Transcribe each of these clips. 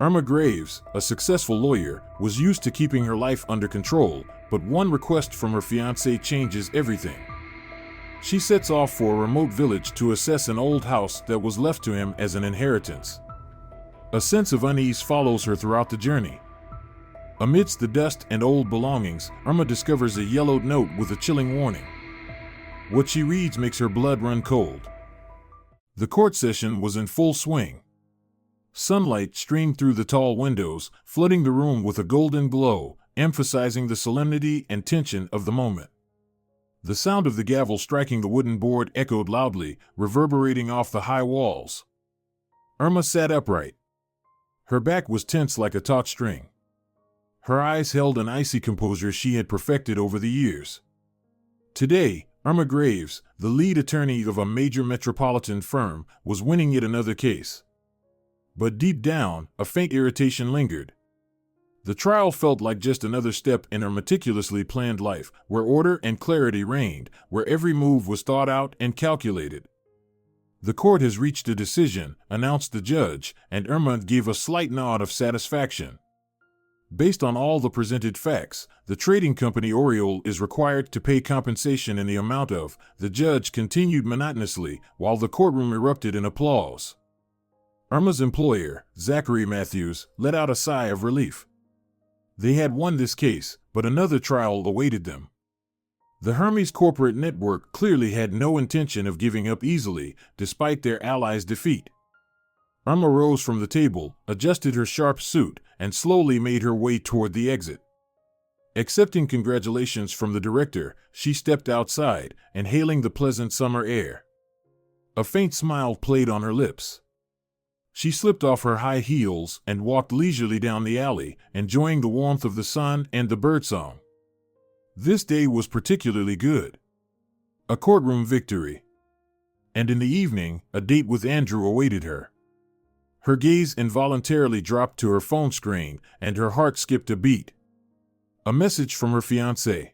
Irma Graves, a successful lawyer, was used to keeping her life under control, but one request from her fiancé changes everything. She sets off for a remote village to assess an old house that was left to him as an inheritance. A sense of unease follows her throughout the journey. Amidst the dust and old belongings, Irma discovers a yellowed note with a chilling warning. What she reads makes her blood run cold. The court session was in full swing. Sunlight streamed through the tall windows, flooding the room with a golden glow, emphasizing the solemnity and tension of the moment. The sound of the gavel striking the wooden board echoed loudly, reverberating off the high walls. Irma sat upright. Her back was tense like a taut string. Her eyes held an icy composure she had perfected over the years. Today, Irma Graves, the lead attorney of a major metropolitan firm, was winning yet another case. But deep down, a faint irritation lingered. The trial felt like just another step in her meticulously planned life, where order and clarity reigned, where every move was thought out and calculated. "The court has reached a decision," announced the judge, and Irma gave a slight nod of satisfaction. Based on all the presented facts, the trading company Oriole is required to pay compensation in the amount of, the judge continued monotonously, while the courtroom erupted in applause. Irma's employer, Zachary Matthews, let out a sigh of relief. They had won this case, but another trial awaited them. The Hermes corporate network clearly had no intention of giving up easily, despite their allies' defeat. Irma rose from the table, adjusted her sharp suit, and slowly made her way toward the exit. Accepting congratulations from the director, she stepped outside, inhaling the pleasant summer air. A faint smile played on her lips. She slipped off her high heels and walked leisurely down the alley, enjoying the warmth of the sun and the birdsong. This day was particularly good. A courtroom victory. And in the evening, a date with Andrew awaited her. Her gaze involuntarily dropped to her phone screen, and her heart skipped a beat. A message from her fiancé.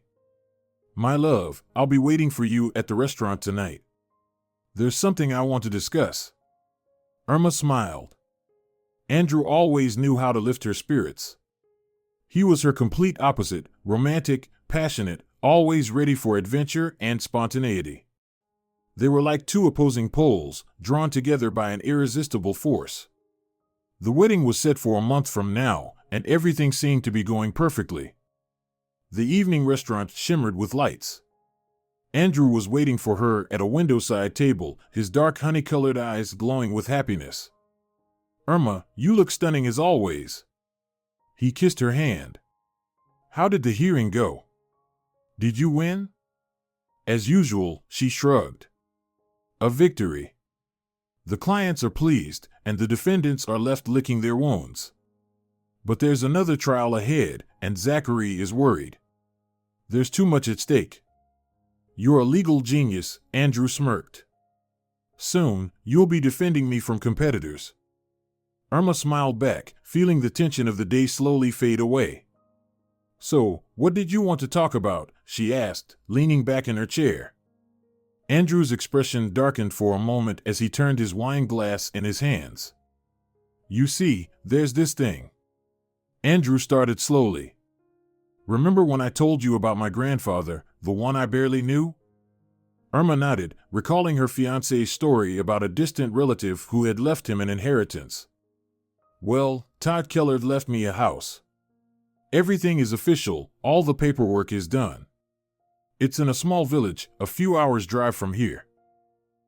"My love, I'll be waiting for you at the restaurant tonight. There's something I want to discuss." Irma smiled. Andrew always knew how to lift her spirits. He was her complete opposite, romantic, passionate, always ready for adventure and spontaneity. They were like two opposing poles, drawn together by an irresistible force. The wedding was set for a month from now, and everything seemed to be going perfectly. The evening restaurant shimmered with lights. Andrew was waiting for her at a windowside table, his dark honey-colored eyes glowing with happiness. "Irma, you look stunning as always." He kissed her hand. "How did the hearing go? Did you win?" As usual, she shrugged. "A victory. The clients are pleased, and the defendants are left licking their wounds. But there's another trial ahead, and Zachary is worried. There's too much at stake." "You're a legal genius," Andrew smirked. "Soon, you'll be defending me from competitors." Irma smiled back, feeling the tension of the day slowly fade away. "So, what did you want to talk about?" she asked, leaning back in her chair. Andrew's expression darkened for a moment as he turned his wine glass in his hands. "You see, there's this thing." Andrew started slowly. "Remember when I told you about my grandfather, the one I barely knew?" Irma nodded, recalling her fiancé's story about a distant relative who had left him an inheritance. "Well, Todd Keller left me a house. Everything is official, all the paperwork is done. It's in a small village, a few hours' drive from here."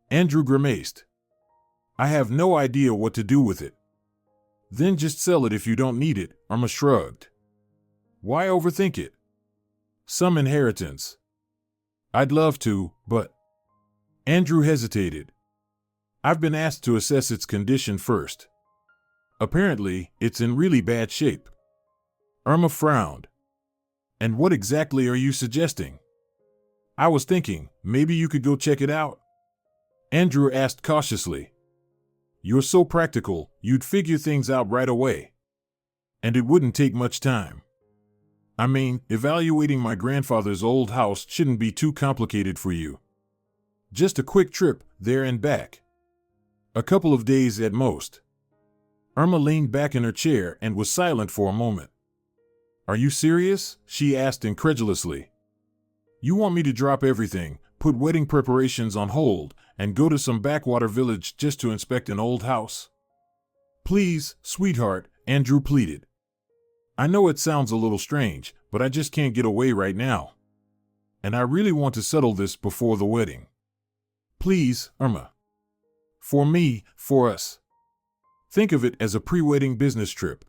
Andrew grimaced. "I have no idea what to do with it." "Then just sell it if you don't need it," Irma shrugged. "Why overthink it? Some inheritance. I'd love to, but..." Andrew hesitated. "I've been asked to assess its condition first. Apparently, it's in really bad shape." Irma frowned. "And what exactly are you suggesting?" "I was thinking, maybe you could go check it out?" Andrew asked cautiously. "You're so practical, you'd figure things out right away. And it wouldn't take much time. I mean, evaluating my grandfather's old house shouldn't be too complicated for you. Just a quick trip, there and back. A couple of days at most." Irma leaned back in her chair and was silent for a moment. "Are you serious?" she asked incredulously. "You want me to drop everything, put wedding preparations on hold, and go to some backwater village just to inspect an old house?" "Please, sweetheart," Andrew pleaded. "I know it sounds a little strange, but I just can't get away right now. And I really want to settle this before the wedding. Please, Irma. For me, for us. Think of it as a pre-wedding business trip.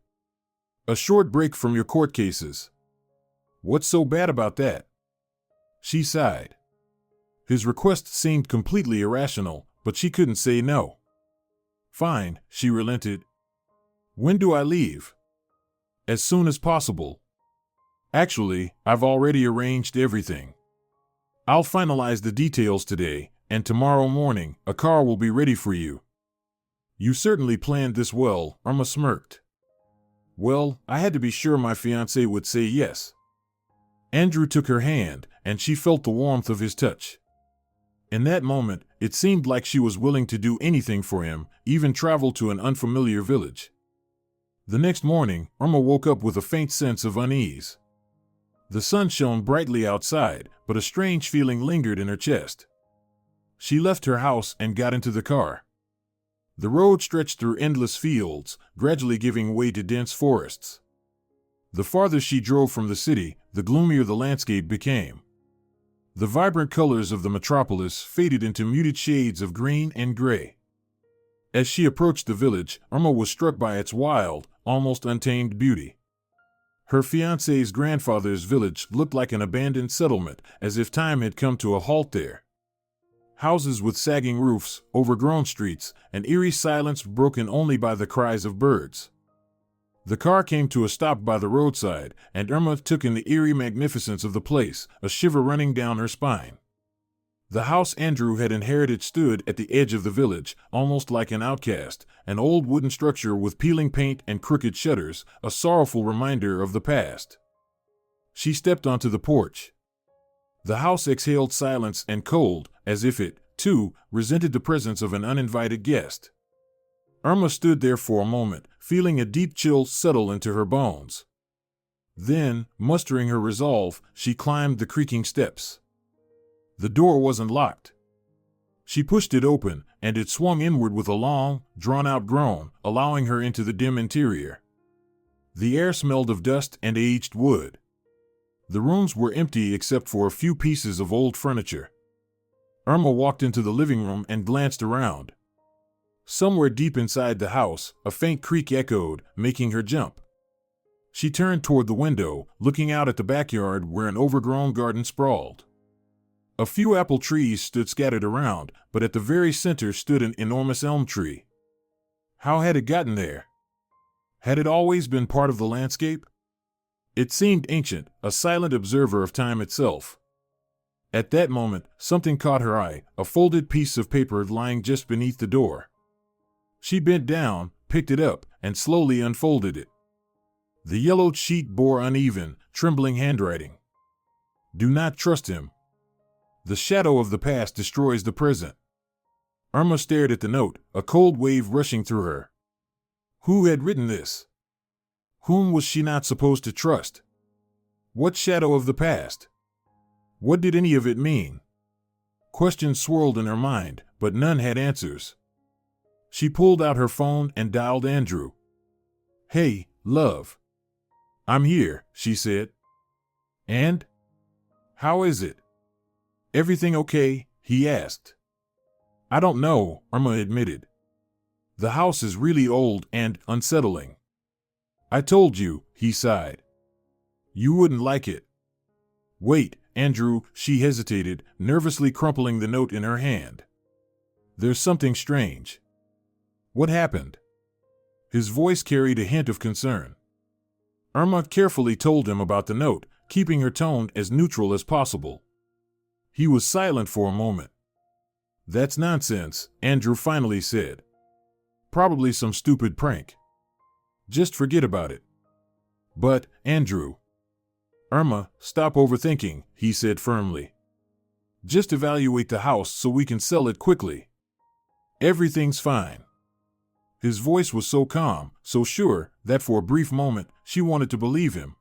A short break from your court cases. What's so bad about that?" She sighed. His request seemed completely irrational, but she couldn't say no. "Fine," she relented. "When do I leave?" "As soon as possible. Actually, I've already arranged everything. I'll finalize the details today, and tomorrow morning a car will be ready for you." "You certainly planned this well," Irma smirked. "Well, I had to be sure my fiancé would say yes." Andrew took her hand, and she felt the warmth of his touch. In that moment, it seemed like she was willing to do anything for him, even travel to an unfamiliar village. The next morning, Irma woke up with a faint sense of unease. The sun shone brightly outside, but a strange feeling lingered in her chest. She left her house and got into the car. The road stretched through endless fields, gradually giving way to dense forests. The farther she drove from the city, the gloomier the landscape became. The vibrant colors of the metropolis faded into muted shades of green and gray. As she approached the village, Irma was struck by its wild, almost untamed beauty. Her fiancé's grandfather's village looked like an abandoned settlement, as if time had come to a halt there. Houses with sagging roofs, overgrown streets, an eerie silence broken only by the cries of birds. The car came to a stop by the roadside, and Irma took in the eerie magnificence of the place, a shiver running down her spine. The house Andrew had inherited stood at the edge of the village, almost like an outcast, an old wooden structure with peeling paint and crooked shutters, a sorrowful reminder of the past. She stepped onto the porch. The house exhaled silence and cold, as if it, too, resented the presence of an uninvited guest. Irma stood there for a moment, feeling a deep chill settle into her bones. Then, mustering her resolve, she climbed the creaking steps. The door wasn't locked. She pushed it open, and it swung inward with a long, drawn-out groan, allowing her into the dim interior. The air smelled of dust and aged wood. The rooms were empty except for a few pieces of old furniture. Irma walked into the living room and glanced around. Somewhere deep inside the house, a faint creak echoed, making her jump. She turned toward the window, looking out at the backyard where an overgrown garden sprawled. A few apple trees stood scattered around, but at the very center stood an enormous elm tree. How had it gotten there? Had it always been part of the landscape? It seemed ancient, a silent observer of time itself. At that moment, something caught her eye, a folded piece of paper lying just beneath the door. She bent down, picked it up, and slowly unfolded it. The yellowed sheet bore uneven, trembling handwriting. "Do not trust him. The shadow of the past destroys the present." Irma stared at the note, a cold wave rushing through her. Who had written this? Whom was she not supposed to trust? What shadow of the past? What did any of it mean? Questions swirled in her mind, but none had answers. She pulled out her phone and dialed Andrew. "Hey, love. I'm here," she said. "And? How is it? Everything okay?" he asked. "I don't know," Irma admitted. "The house is really old and unsettling." "I told you," he sighed. "You wouldn't like it." "Wait, Andrew," she hesitated, nervously crumpling the note in her hand. "There's something strange." "What happened?" His voice carried a hint of concern. Irma carefully told him about the note, keeping her tone as neutral as possible. He was silent for a moment. "That's nonsense," Andrew finally said. "Probably some stupid prank. Just forget about it." "But, Andrew." "Irma, stop overthinking," he said firmly. "Just evaluate the house so we can sell it quickly. Everything's fine." His voice was so calm, so sure, that for a brief moment she wanted to believe him.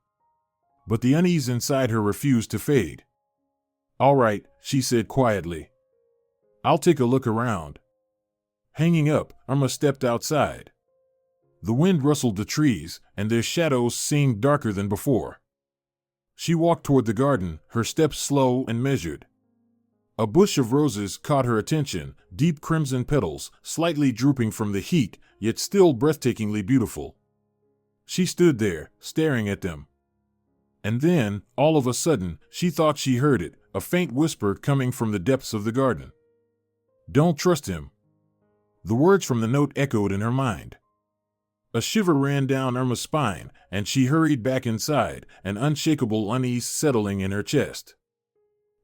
But the unease inside her refused to fade. "All right," she said quietly. "I'll take a look around." Hanging up, Irma stepped outside. The wind rustled the trees, and their shadows seemed darker than before. She walked toward the garden, her steps slow and measured. A bush of roses caught her attention, deep crimson petals, slightly drooping from the heat, yet still breathtakingly beautiful. She stood there, staring at them. And then, all of a sudden, she thought she heard it, a faint whisper coming from the depths of the garden. "Don't trust him." The words from the note echoed in her mind. A shiver ran down Irma's spine, and she hurried back inside, an unshakable unease settling in her chest.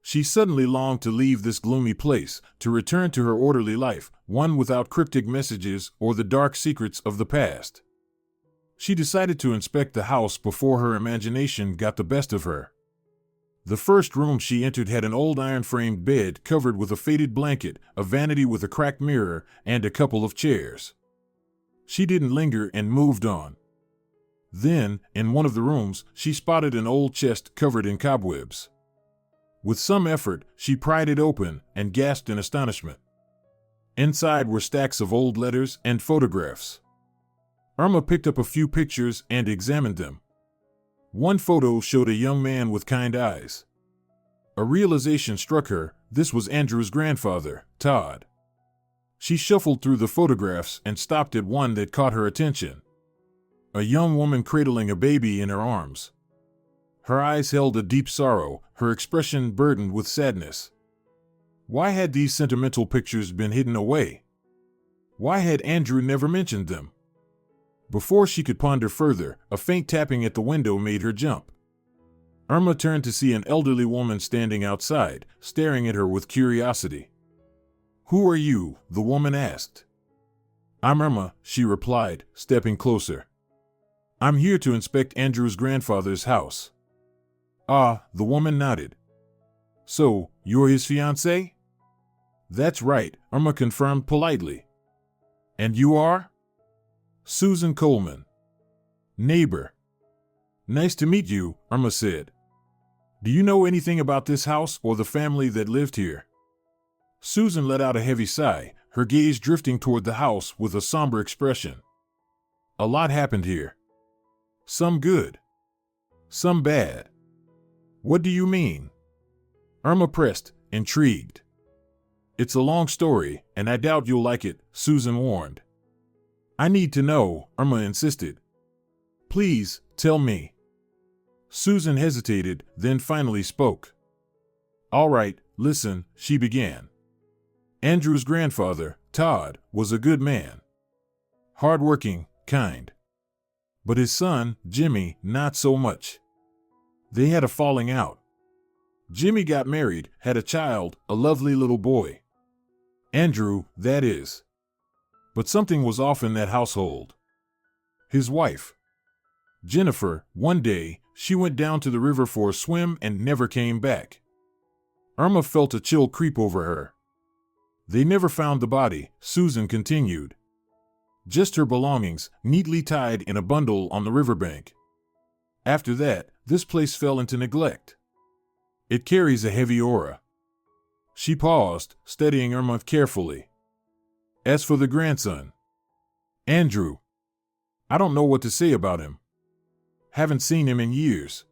She suddenly longed to leave this gloomy place, to return to her orderly life, one without cryptic messages or the dark secrets of the past. She decided to inspect the house before her imagination got the best of her. The first room she entered had an old iron-framed bed covered with a faded blanket, a vanity with a cracked mirror, and a couple of chairs. She didn't linger and moved on. Then, in one of the rooms, she spotted an old chest covered in cobwebs. With some effort, she pried it open and gasped in astonishment. Inside were stacks of old letters and photographs. Irma picked up a few pictures and examined them. One photo showed a young man with kind eyes. A realization struck her: this was Andrew's grandfather, Todd. She shuffled through the photographs and stopped at one that caught her attention. A young woman cradling a baby in her arms. Her eyes held a deep sorrow, her expression burdened with sadness. Why had these sentimental pictures been hidden away? Why had Andrew never mentioned them? Before she could ponder further, a faint tapping at the window made her jump. Irma turned to see an elderly woman standing outside, staring at her with curiosity. "Who are you?" the woman asked. "I'm Irma," she replied, stepping closer. "I'm here to inspect Andrew's grandfather's house." "Ah," the woman nodded. "So, you're his fiancé?" "That's right," Irma confirmed politely. "And you are?" "Susan Coleman." "Neighbor." "Nice to meet you," Irma said. "Do you know anything about this house or the family that lived here?" Susan let out a heavy sigh, her gaze drifting toward the house with a somber expression. "A lot happened here. Some good. Some bad." "What do you mean?" Irma pressed, intrigued. "It's a long story, and I doubt you'll like it," Susan warned. "I need to know," Irma insisted. "Please, tell me." Susan hesitated, then finally spoke. "All right, listen," she began. "Andrew's grandfather, Todd, was a good man. Hardworking, kind. But his son, Jimmy, not so much. They had a falling out. Jimmy got married, had a child, a lovely little boy. Andrew, that is. But something was off in that household. His wife, Jennifer, one day, she went down to the river for a swim and never came back." Irma felt a chill creep over her. "They never found the body," Susan continued. "Just her belongings, neatly tied in a bundle on the riverbank. After that, this place fell into neglect. It carries a heavy aura." She paused, studying Irma carefully. "As for the grandson, Andrew, I don't know what to say about him. Haven't seen him in years."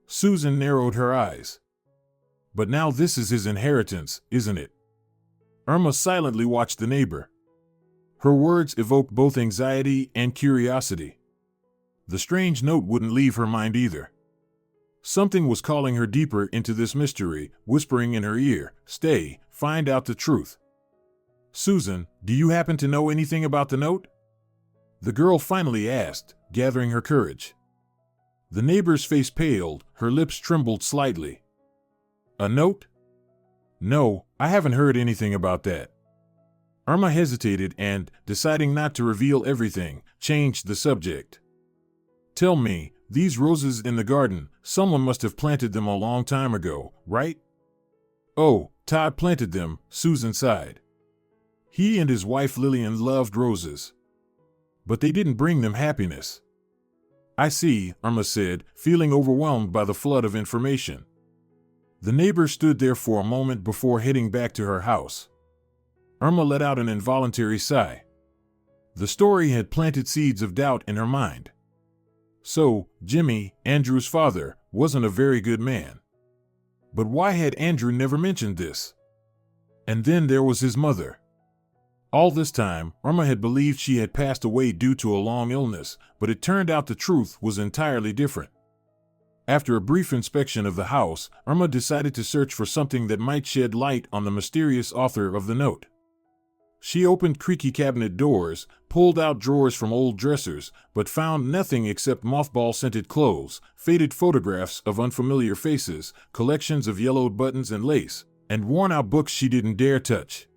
Susan narrowed her eyes. "But now this is his inheritance, isn't it?" Irma silently watched the neighbor. Her words evoked both anxiety and curiosity. The strange note wouldn't leave her mind either. Something was calling her deeper into this mystery, whispering in her ear, "Stay, find out the truth." "Susan, do you happen to know anything about the note?" the girl finally asked, gathering her courage. The neighbor's face paled, her lips trembled slightly. "A note? No, I haven't heard anything about that." Irma hesitated and, deciding not to reveal everything, changed the subject. "Tell me, these roses in the garden, someone must have planted them a long time ago, right?" "Oh, Todd planted them," Susan sighed. "He and his wife Lillian loved roses. but they didn't bring them happiness. I see, Irma said, feeling overwhelmed by the flood of information. The neighbor stood there for a moment before heading back to her house. Irma let out an involuntary sigh. The story had planted seeds of doubt in her mind. So, Jimmy, Andrew's father, wasn't a very good man. But why had Andrew never mentioned this? And then there was his mother. All this time, Irma had believed she had passed away due to a long illness, but it turned out the truth was entirely different. After a brief inspection of the house, Irma decided to search for something that might shed light on the mysterious author of the note. She opened creaky cabinet doors, pulled out drawers from old dressers, but found nothing except mothball-scented clothes, faded photographs of unfamiliar faces, collections of yellowed buttons and lace, and worn-out books she didn't dare touch.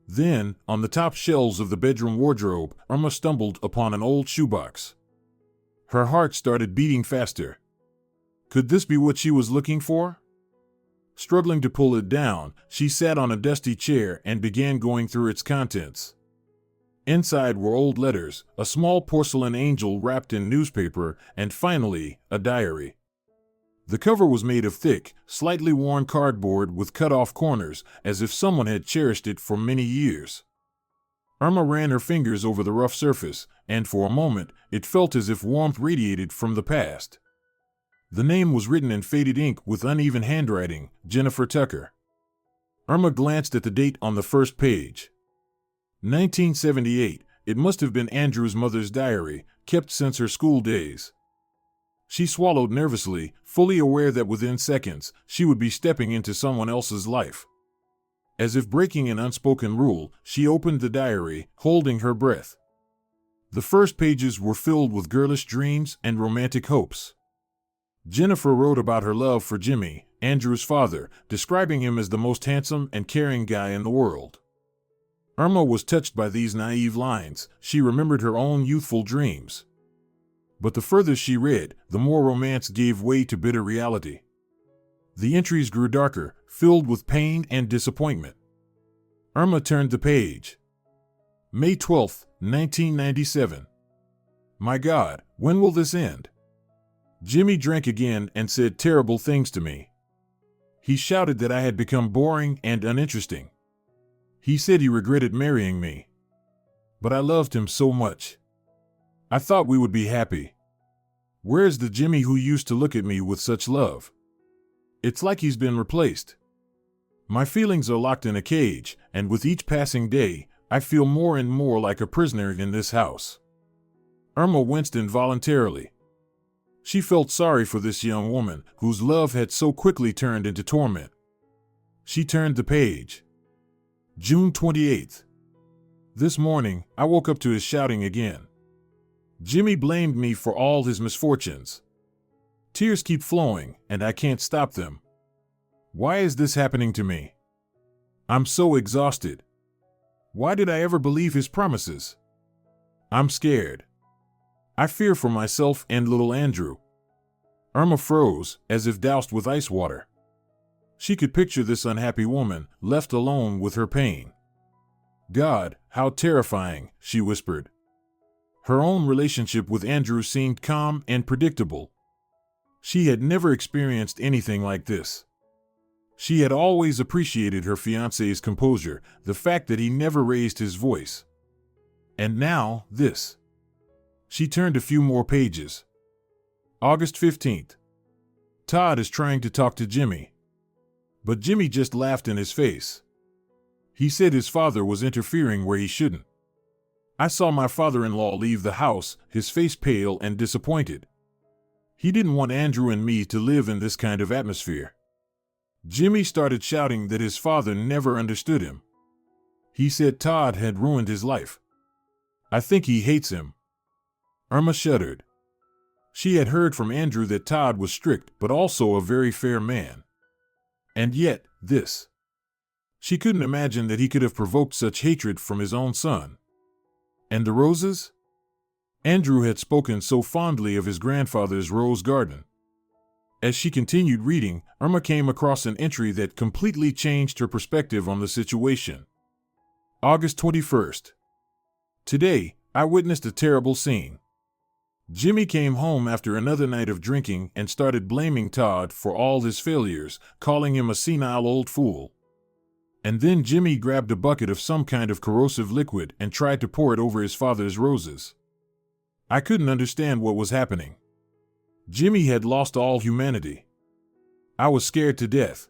Then, on the top shelves of the bedroom wardrobe, Irma stumbled upon an old shoebox. Her heart started beating faster. Could this be what she was looking for? Struggling to pull it down, she sat on a dusty chair and began going through its contents. Inside were old letters, a small porcelain angel wrapped in newspaper, and finally, a diary. The cover was made of thick, slightly worn cardboard with cut-off corners, as if someone had cherished it for many years. Irma ran her fingers over the rough surface, and for a moment, it felt as if warmth radiated from the past. The name was written in faded ink with uneven handwriting, Jennifer Tucker. Irma glanced at the date on the first page. 1978, it must have been Andrew's mother's diary, kept since her school days. She swallowed nervously, fully aware that within seconds, she would be stepping into someone else's life. As if breaking an unspoken rule, she opened the diary, holding her breath. The first pages were filled with girlish dreams and romantic hopes. Jennifer wrote about her love for Jimmy, Andrew's father, describing him as the most handsome and caring guy in the world. Irma was touched by these naive lines. She remembered her own youthful dreams. But the further she read, the more romance gave way to bitter reality. The entries grew darker, filled with pain and disappointment. Irma turned the page. May 12, 1997. My God, when will this end? Jimmy drank again and said terrible things to me. He shouted that I had become boring and uninteresting. He said he regretted marrying me. But I loved him so much. I thought we would be happy. Where's the Jimmy who used to look at me with such love? It's like he's been replaced. My feelings are locked in a cage, and with each passing day, I feel more and more like a prisoner in this house. Irma winced involuntarily. She felt sorry for this young woman, whose love had so quickly turned into torment. She turned the page. June 28th. This morning, I woke up to his shouting again. Jimmy blamed me for all his misfortunes. Tears keep flowing, and I can't stop them. Why is this happening to me? I'm so exhausted. Why did I ever believe his promises? I'm scared. I fear for myself and little Andrew. Irma froze, as if doused with ice water. She could picture this unhappy woman, left alone with her pain. God, how terrifying, she whispered. Her own relationship with Andrew seemed calm and predictable. She had never experienced anything like this. She had always appreciated her fiancé's composure, the fact that he never raised his voice. And now, this. She turned a few more pages. August 15th. Todd is trying to talk to Jimmy. But Jimmy just laughed in his face. He said his father was interfering where he shouldn't. I saw my father-in-law leave the house, his face pale and disappointed. He didn't want Andrew and me to live in this kind of atmosphere. Jimmy started shouting that his father never understood him. He said Todd had ruined his life. I think he hates him. Irma shuddered. She had heard from Andrew that Todd was strict but also a very fair man. And yet, this. She couldn't imagine that he could have provoked such hatred from his own son. And the roses? Andrew had spoken so fondly of his grandfather's rose garden. As she continued reading, Irma came across an entry that completely changed her perspective on the situation. August 21st. Today, I witnessed a terrible scene. Jimmy came home after another night of drinking and started blaming Todd for all his failures, calling him a senile old fool. And then Jimmy grabbed a bucket of some kind of corrosive liquid and tried to pour it over his father's roses. I couldn't understand what was happening. Jimmy had lost all humanity. I was scared to death.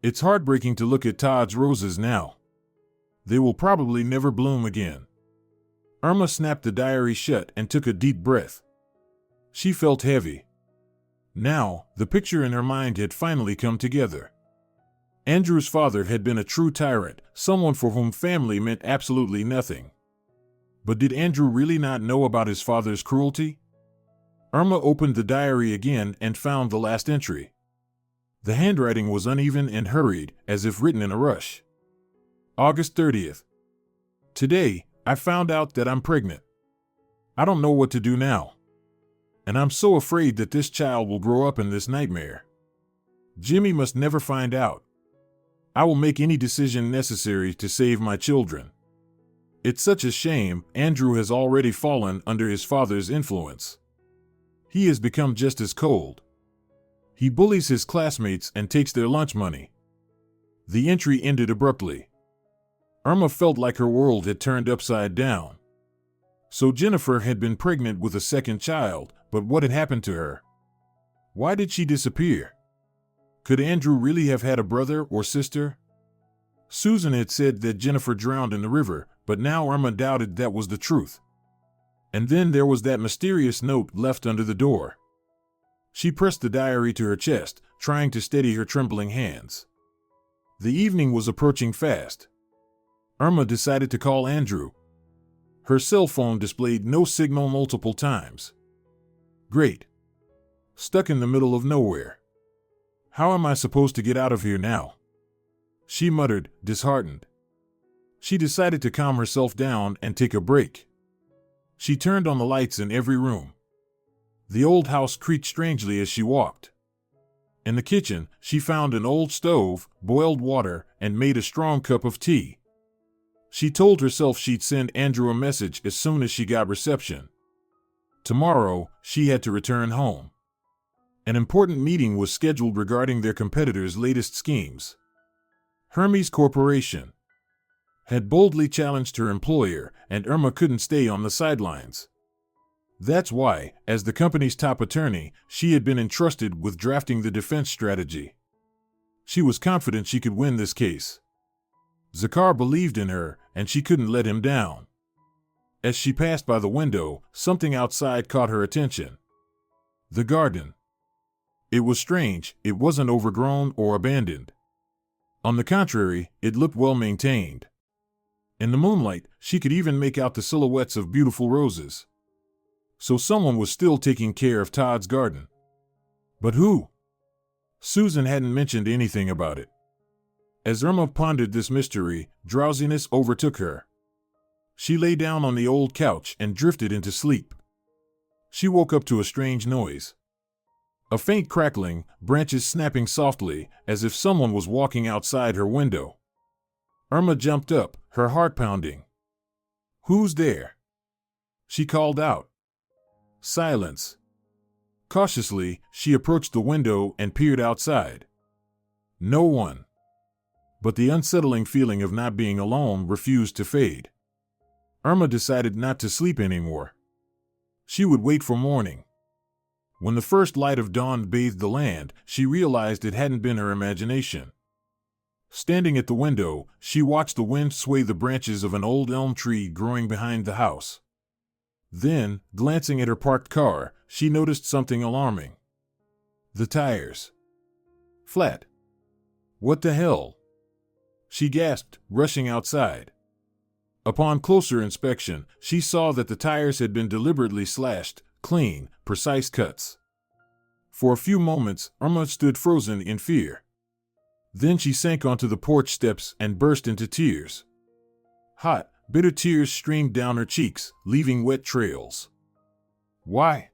It's heartbreaking to look at Todd's roses now. They will probably never bloom again. Irma snapped the diary shut and took a deep breath. She felt heavy. Now, the picture in her mind had finally come together. Andrew's father had been a true tyrant, someone for whom family meant absolutely nothing. But did Andrew really not know about his father's cruelty? Irma opened the diary again and found the last entry. The handwriting was uneven and hurried, as if written in a rush. August 30th. Today, I found out that I'm pregnant. I don't know what to do now. And I'm so afraid that this child will grow up in this nightmare. Jimmy must never find out. I will make any decision necessary to save my children. It's such a shame Andrew has already fallen under his father's influence. He has become just as cold. He bullies his classmates and takes their lunch money. The entry ended abruptly. Irma felt like her world had turned upside down. So Jennifer had been pregnant with a second child, but what had happened to her? Why did she disappear? Could Andrew really have had a brother or sister? Susan had said that Jennifer drowned in the river, but now Irma doubted that was the truth. And then there was that mysterious note left under the door. She pressed the diary to her chest, trying to steady her trembling hands. The evening was approaching fast. Irma decided to call Andrew. Her cell phone displayed no signal multiple times. Great. Stuck in the middle of nowhere. How am I supposed to get out of here now? She muttered, disheartened. She decided to calm herself down and take a break. She turned on the lights in every room. The old house creaked strangely as she walked. In the kitchen, she found an old stove, boiled water, and made a strong cup of tea. She told herself she'd send Andrew a message as soon as she got reception. Tomorrow, she had to return home. An important meeting was scheduled regarding their competitor's latest schemes. Hermes Corporation had boldly challenged her employer, and Irma couldn't stay on the sidelines. That's why, as the company's top attorney, she had been entrusted with drafting the defense strategy. She was confident she could win this case. Zakar believed in her, and she couldn't let him down. As she passed by the window, something outside caught her attention. The garden. It was strange, it wasn't overgrown or abandoned. On the contrary, it looked well maintained. In the moonlight, she could even make out the silhouettes of beautiful roses. So someone was still taking care of Todd's garden. But who? Susan hadn't mentioned anything about it. As Irma pondered this mystery, drowsiness overtook her. She lay down on the old couch and drifted into sleep. She woke up to a strange noise. A faint crackling, branches snapping softly, as if someone was walking outside her window. Irma jumped up, her heart pounding. "Who's there?" she called out. Silence. Cautiously, she approached the window and peered outside. No one. But the unsettling feeling of not being alone refused to fade. Irma decided not to sleep anymore. She would wait for morning. When the first light of dawn bathed the land, she realized it hadn't been her imagination. Standing at the window, she watched the wind sway the branches of an old elm tree growing behind the house. Then, glancing at her parked car, she noticed something alarming. The tires. Flat. What the hell? She gasped, rushing outside. Upon closer inspection, she saw that the tires had been deliberately slashed, clean, precise cuts. For a few moments, Irma stood frozen in fear. Then she sank onto the porch steps and burst into tears. Hot, bitter tears streamed down her cheeks, leaving wet trails. Why?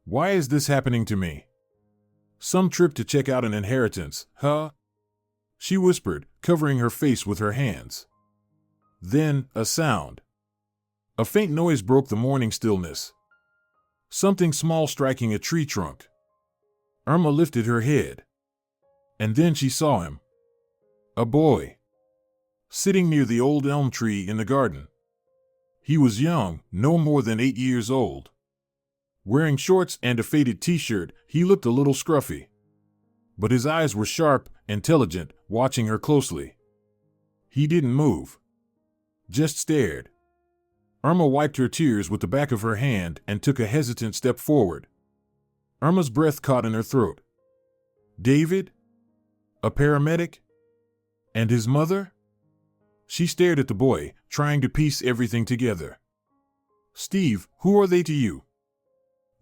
Why is this happening to me? Some trip to check out an inheritance, huh? She whispered, covering her face with her hands. Then, a sound. A faint noise broke the morning stillness. Something small striking a tree trunk. Irma lifted her head. And then she saw him. A boy. Sitting near the old elm tree in the garden. He was young, no more than 8 years old. Wearing shorts and a faded t-shirt, he looked a little scruffy. But his eyes were sharp, intelligent, watching her closely. He didn't move. Just stared. Irma wiped her tears with the back of her hand and took a hesitant step forward. Irma's breath caught in her throat. David? A paramedic? And his mother? She stared at the boy, trying to piece everything together. Steve, who are they to you?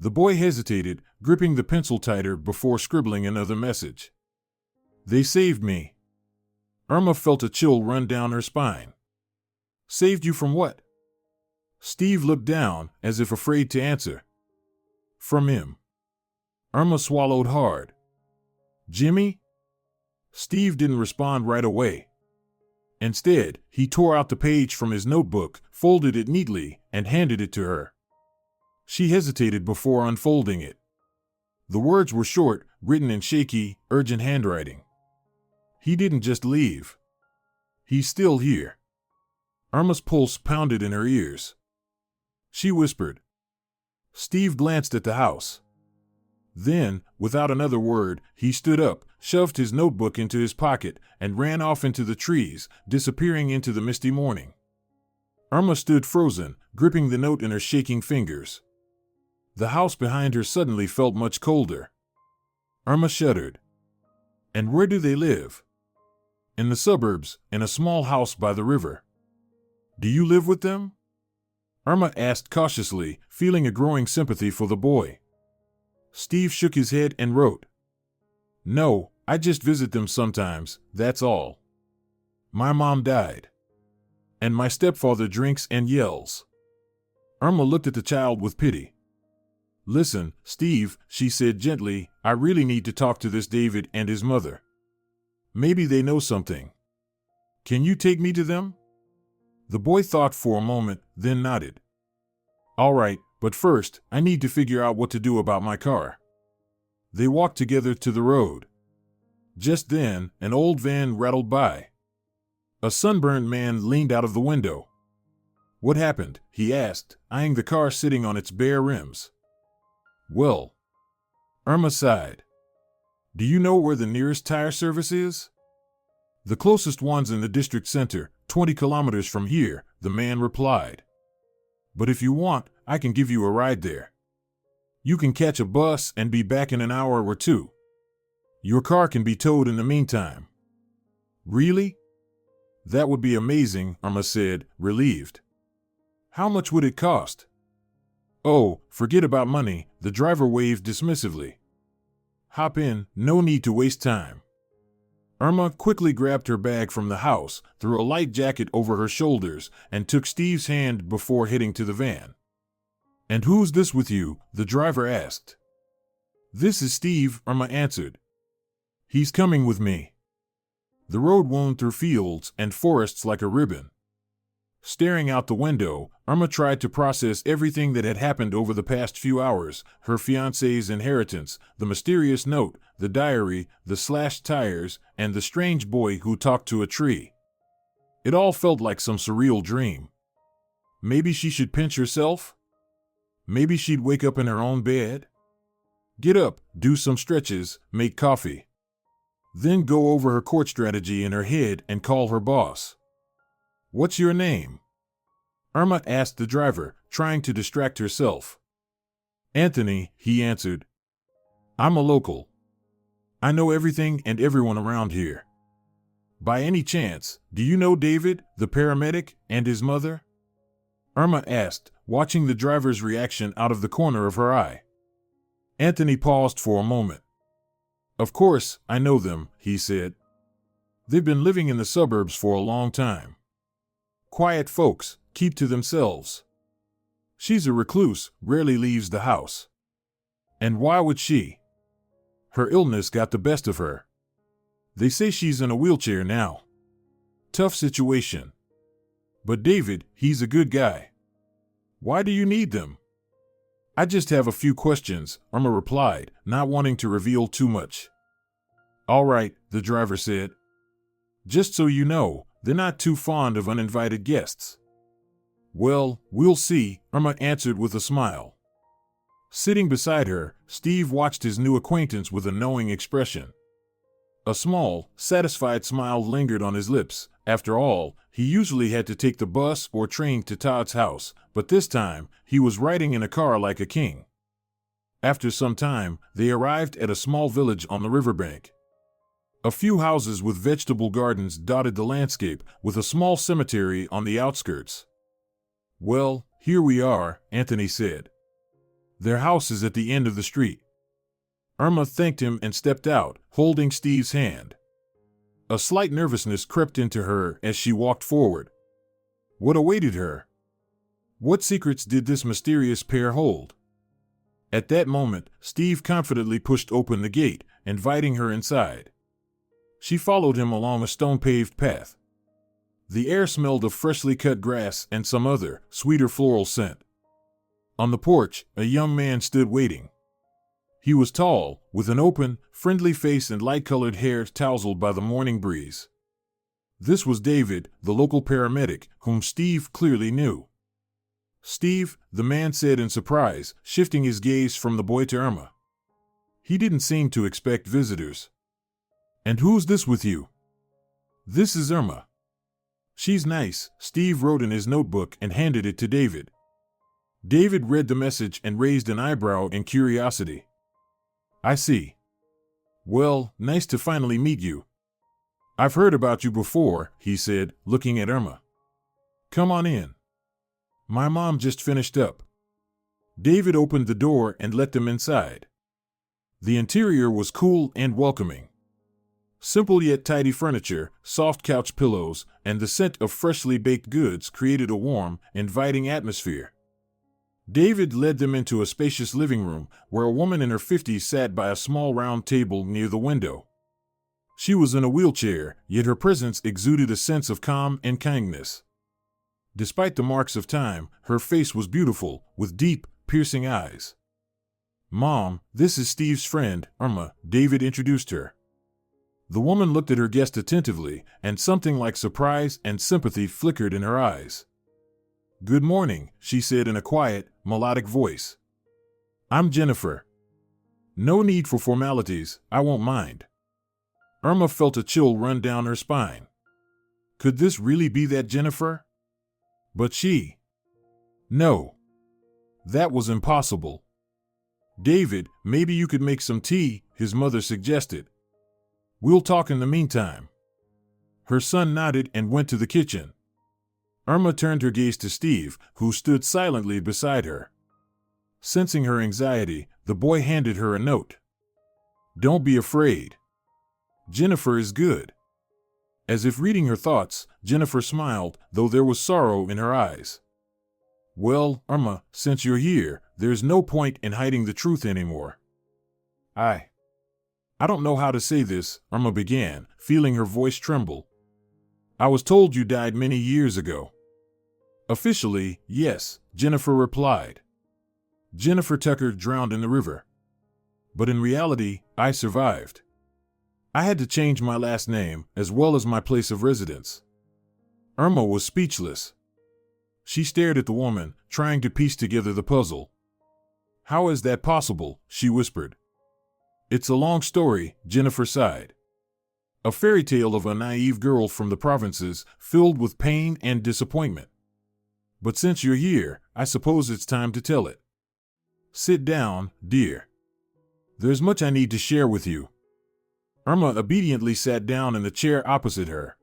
The boy hesitated, gripping the pencil tighter before scribbling another message. They saved me. Irma felt a chill run down her spine. Saved you from what? Steve looked down, as if afraid to answer. From him. Irma swallowed hard. Jimmy? Steve didn't respond right away. Instead, he tore out the page from his notebook, folded it neatly, and handed it to her. She hesitated before unfolding it. The words were short, written in shaky, urgent handwriting. He didn't just leave. He's still here. Irma's pulse pounded in her ears. She whispered. Steve glanced at the house. Then, without another word, he stood up, shoved his notebook into his pocket, and ran off into the trees, disappearing into the misty morning. Irma stood frozen, gripping the note in her shaking fingers. The house behind her suddenly felt much colder. Irma shuddered. And where do they live? In the suburbs, in a small house by the river. Do you live with them? Irma asked cautiously, feeling a growing sympathy for the boy. Steve shook his head and wrote. No, I just visit them sometimes, that's all. My mom died. And my stepfather drinks and yells. Irma looked at the child with pity. Listen, Steve, she said gently, I really need to talk to this David and his mother. Maybe they know something. Can you take me to them? The boy thought for a moment, then nodded. All right, but first, I need to figure out what to do about my car. They walked together to the road. Just then, an old van rattled by. A sunburned man leaned out of the window. What happened? He asked, eyeing the car sitting on its bare rims. Well, Irma sighed. Do you know where the nearest tire service is? The closest one's in the district center, 20 kilometers from here, the man replied. But if you want, I can give you a ride there. You can catch a bus and be back in an hour or two. Your car can be towed in the meantime. Really? That would be amazing, Irma said, relieved. How much would it cost? Oh, forget about money, the driver waved dismissively. Hop in, no need to waste time. Irma quickly grabbed her bag from the house, threw a light jacket over her shoulders, and took Steve's hand before heading to the van. And who's this with you? The driver asked. This is Steve, Irma answered. He's coming with me. The road wound through fields and forests like a ribbon. Staring out the window, Irma tried to process everything that had happened over the past few hours, her fiancé's inheritance, the mysterious note, the diary, the slashed tires, and the strange boy who talked to a tree. It all felt like some surreal dream. Maybe she should pinch herself? Maybe she'd wake up in her own bed? Get up, do some stretches, make coffee. Then go over her court strategy in her head and call her boss. What's your name? Irma asked the driver, trying to distract herself. Anthony, he answered. I'm a local. I know everything and everyone around here. By any chance, do you know David, the paramedic, and his mother? Irma asked, watching the driver's reaction out of the corner of her eye. Anthony paused for a moment. Of course, I know them, he said. They've been living in the suburbs for a long time. Quiet folks, keep to themselves. She's a recluse, rarely leaves the house. And why would she? Her illness got the best of her. They say she's in a wheelchair now. Tough situation. But David, he's a good guy. Why do you need them? I just have a few questions, Irma replied, not wanting to reveal too much. All right, the driver said. Just so you know, they're not too fond of uninvited guests. Well, we'll see, Irma answered with a smile. Sitting beside her, Steve watched his new acquaintance with a knowing expression. A small, satisfied smile lingered on his lips. After all, he usually had to take the bus or train to Todd's house, but this time, he was riding in a car like a king. After some time, they arrived at a small village on the riverbank. A few houses with vegetable gardens dotted the landscape, with a small cemetery on the outskirts. Well, here we are, Anthony said. Their house is at the end of the street. Irma thanked him and stepped out, holding Steve's hand. A slight nervousness crept into her as she walked forward. What awaited her? What secrets did this mysterious pair hold? At that moment, Steve confidently pushed open the gate, inviting her inside. She followed him along a stone-paved path. The air smelled of freshly cut grass and some other, sweeter floral scent. On the porch, a young man stood waiting. He was tall, with an open, friendly face and light-colored hair tousled by the morning breeze. This was David, the local paramedic, whom Steve clearly knew. Steve, the man said in surprise, shifting his gaze from the boy to Irma. He didn't seem to expect visitors. And who's this with you? This is Irma. She's nice, Steve wrote in his notebook and handed it to David. David read the message and raised an eyebrow in curiosity. I see. Well, nice to finally meet you. I've heard about you before, he said, looking at Irma. Come on in. My mom just finished up. David opened the door and let them inside. The interior was cool and welcoming. Simple yet tidy furniture, soft couch pillows, and the scent of freshly baked goods created a warm, inviting atmosphere. David led them into a spacious living room, where a woman in her 50s sat by a small round table near the window. She was in a wheelchair, yet her presence exuded a sense of calm and kindness. Despite the marks of time, her face was beautiful, with deep, piercing eyes. Mom, this is Steve's friend, Irma, David introduced her. The woman looked at her guest attentively, and something like surprise and sympathy flickered in her eyes. Good morning, she said in a quiet, melodic voice. I'm Jennifer. No need for formalities, I won't mind. Irma felt a chill run down her spine. Could this really be that Jennifer? But she... No. That was impossible. David, maybe you could make some tea, his mother suggested. We'll talk in the meantime. Her son nodded and went to the kitchen. Irma turned her gaze to Steve, who stood silently beside her. Sensing her anxiety, the boy handed her a note. Don't be afraid. Jennifer is good. As if reading her thoughts, Jennifer smiled, though there was sorrow in her eyes. Well, Irma, since you're here, there's no point in hiding the truth anymore. I don't know how to say this, Irma began, feeling her voice tremble. I was told you died many years ago. Officially, yes, Jennifer replied. Jennifer Tucker drowned in the river. But in reality, I survived. I had to change my last name, as well as my place of residence. Irma was speechless. She stared at the woman, trying to piece together the puzzle. How is that possible? She whispered. It's a long story, Jennifer sighed. A fairy tale of a naive girl from the provinces, filled with pain and disappointment. But since you're here, I suppose it's time to tell it. Sit down, dear. There's much I need to share with you. Irma obediently sat down in the chair opposite her.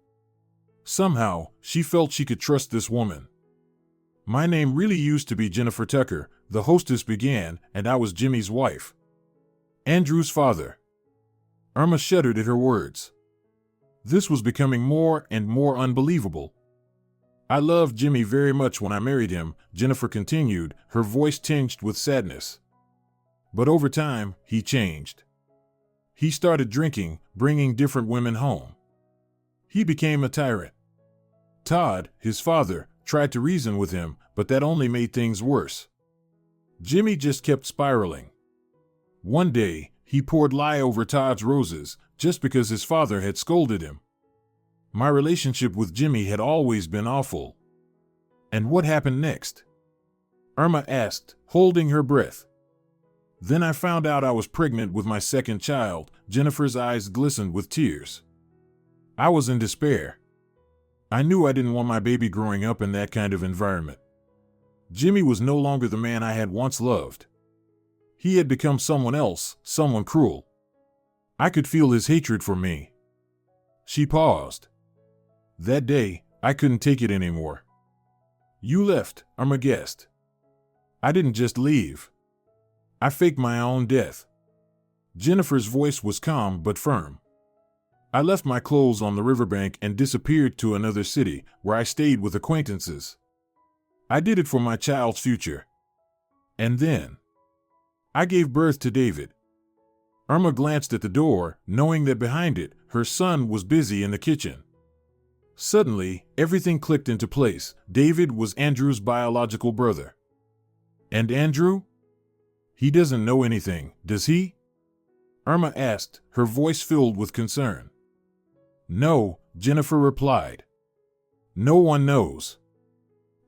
Somehow, she felt she could trust this woman. My name really used to be Jennifer Tucker, the hostess began, and I was Jimmy's wife. Andrew's father. Irma shuddered at her words. This was becoming more and more unbelievable. I loved Jimmy very much when I married him, Jennifer continued, her voice tinged with sadness. But over time, he changed. He started drinking, bringing different women home. He became a tyrant. Todd, his father, tried to reason with him, but that only made things worse. Jimmy just kept spiraling. One day, he poured lye over Todd's roses just because his father had scolded him. My relationship with Jimmy had always been awful. And what happened next? Irma asked, holding her breath. Then I found out I was pregnant with my second child. Jennifer's eyes glistened with tears. I was in despair. I knew I didn't want my baby growing up in that kind of environment. Jimmy was no longer the man I had once loved. He had become someone else, someone cruel. I could feel his hatred for me. She paused. That day, I couldn't take it anymore. You left, Irma guessed. I didn't just leave. I faked my own death. Jennifer's voice was calm but firm. I left my clothes on the riverbank and disappeared to another city, where I stayed with acquaintances. I did it for my child's future. And then I gave birth to David. Irma glanced at the door, knowing that behind it, her son was busy in the kitchen. Suddenly, everything clicked into place. David was Andrew's biological brother. And Andrew? He doesn't know anything, does he? Irma asked, her voice filled with concern. No, Jennifer replied. No one knows.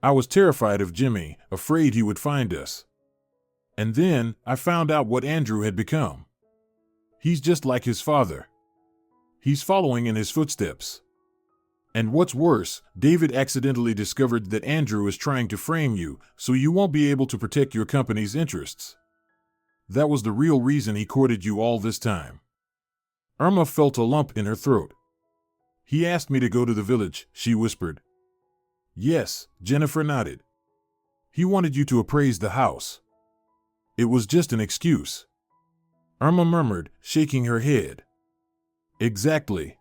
I was terrified of Jimmy, afraid he would find us. And then, I found out what Andrew had become. He's just like his father. He's following in his footsteps. And what's worse, David accidentally discovered that Andrew is trying to frame you, so you won't be able to protect your company's interests. That was the real reason he courted you all this time. Irma felt a lump in her throat. He asked me to go to the village, she whispered. Yes, Jennifer nodded. He wanted you to appraise the house. It was just an excuse. Irma murmured, shaking her head. Exactly.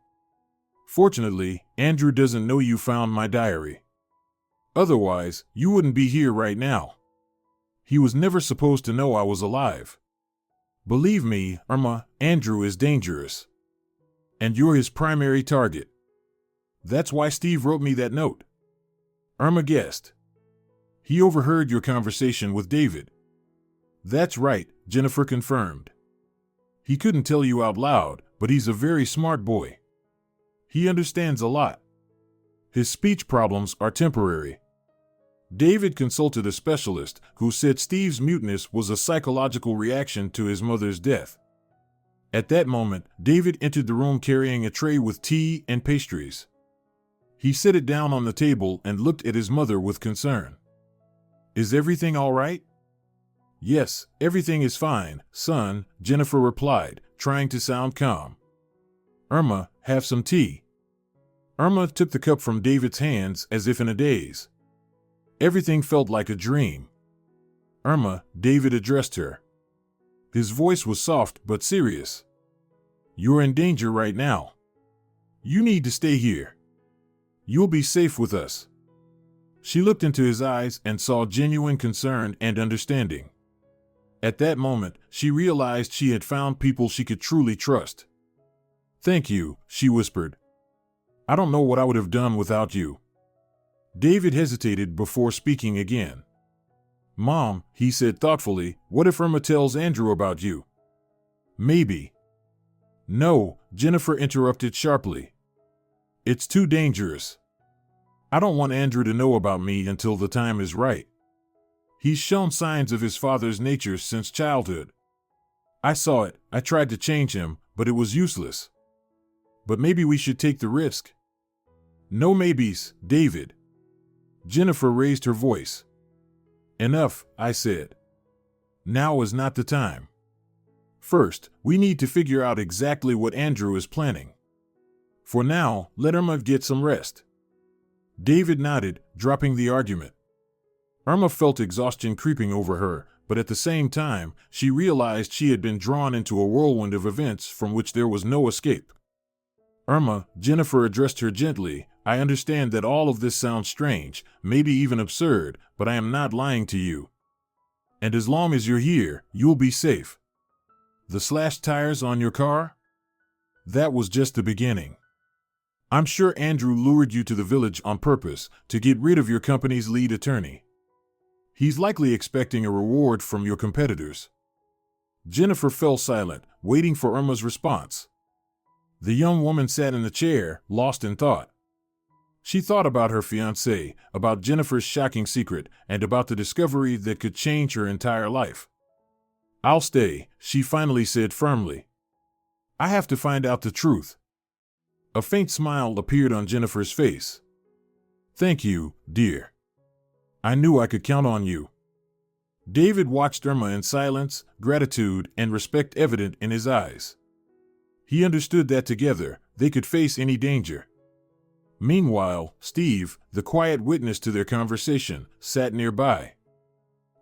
Fortunately, Andrew doesn't know you found my diary. Otherwise, you wouldn't be here right now. He was never supposed to know I was alive. Believe me, Irma, Andrew is dangerous. And you're his primary target. That's why Steve wrote me that note. Irma guessed. He overheard your conversation with David. That's right, Jennifer confirmed. He couldn't tell you out loud, but he's a very smart boy. He understands a lot. His speech problems are temporary. David consulted a specialist who said Steve's muteness was a psychological reaction to his mother's death. At that moment, David entered the room carrying a tray with tea and pastries. He set it down on the table and looked at his mother with concern. Is everything all right? Yes, everything is fine, son, Jennifer replied, trying to sound calm. Irma, have some tea. Irma took the cup from David's hands as if in a daze. Everything felt like a dream. Irma, David addressed her. His voice was soft but serious. You're in danger right now. You need to stay here. You'll be safe with us. She looked into his eyes and saw genuine concern and understanding. At that moment, she realized she had found people she could truly trust. Thank you, she whispered. I don't know what I would have done without you. David hesitated before speaking again. Mom, he said thoughtfully, what if Irma tells Andrew about you? Maybe. No, Jennifer interrupted sharply. It's too dangerous. I don't want Andrew to know about me until the time is right. He's shown signs of his father's nature since childhood. I saw it, I tried to change him, but it was useless. But maybe we should take the risk. No maybes, David. Jennifer raised her voice. Enough, I said. Now is not the time. First, we need to figure out exactly what Andrew is planning. For now, let Irma get some rest. David nodded, dropping the argument. Irma felt exhaustion creeping over her, but at the same time, she realized she had been drawn into a whirlwind of events from which there was no escape. Irma, Jennifer addressed her gently, I understand that all of this sounds strange, maybe even absurd, but I am not lying to you. And as long as you're here, you'll be safe. The slashed tires on your car? That was just the beginning. I'm sure Andrew lured you to the village on purpose to get rid of your company's lead attorney. He's likely expecting a reward from your competitors." Jennifer fell silent, waiting for Irma's response. The young woman sat in the chair, lost in thought. She thought about her fiancé, about Jennifer's shocking secret, and about the discovery that could change her entire life. "I'll stay," she finally said firmly. "I have to find out the truth." A faint smile appeared on Jennifer's face. "Thank you, dear. I knew I could count on you." David watched Irma in silence, gratitude and respect evident in his eyes. He understood that together, they could face any danger. Meanwhile, Steve, the quiet witness to their conversation, sat nearby.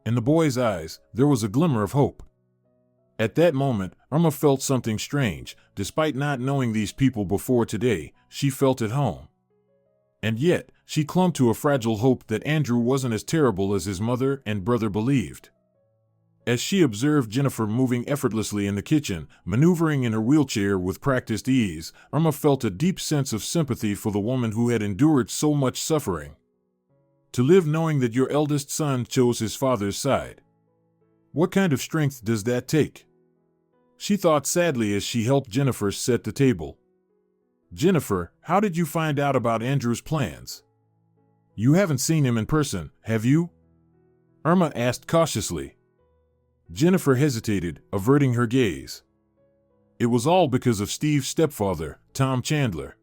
In the boy's eyes, there was a glimmer of hope. At that moment, Irma felt something strange. Despite not knowing these people before today, she felt at home. And yet, she clung to a fragile hope that Andrew wasn't as terrible as his mother and brother believed. As she observed Jennifer moving effortlessly in the kitchen, maneuvering in her wheelchair with practiced ease, Irma felt a deep sense of sympathy for the woman who had endured so much suffering. To live knowing that your eldest son chose his father's side. What kind of strength does that take? She thought sadly as she helped Jennifer set the table. "Jennifer, how did you find out about Andrew's plans? You haven't seen him in person, have you?" Irma asked cautiously. Jennifer hesitated, averting her gaze. It was all because of Steve's stepfather, Tom Chandler.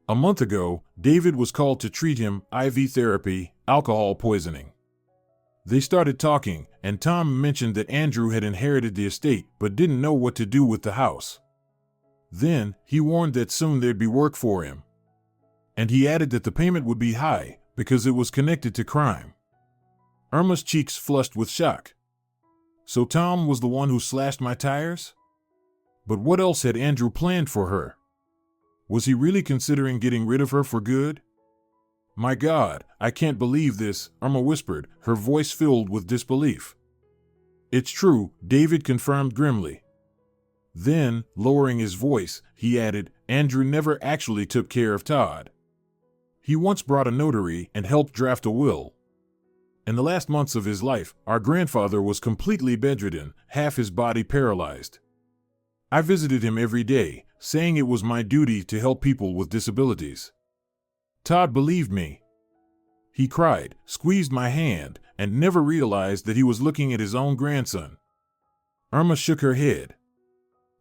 A month ago, David was called to treat him, IV therapy, alcohol poisoning. They started talking, and Tom mentioned that Andrew had inherited the estate but didn't know what to do with the house. Then, he warned that soon there'd be work for him. And he added that the payment would be high, because it was connected to crime. Irma's cheeks flushed with shock. So Tom was the one who slashed my tires? But what else had Andrew planned for her? Was he really considering getting rid of her for good? "My God, I can't believe this," Irma whispered, her voice filled with disbelief. "It's true," David confirmed grimly. Then, lowering his voice, he added, "Andrew never actually took care of Todd. He once brought a notary and helped draft a will. In the last months of his life, our grandfather was completely bedridden, half his body paralyzed. I visited him every day, saying it was my duty to help people with disabilities. Todd believed me. He cried, squeezed my hand, and never realized that he was looking at his own grandson." Irma shook her head.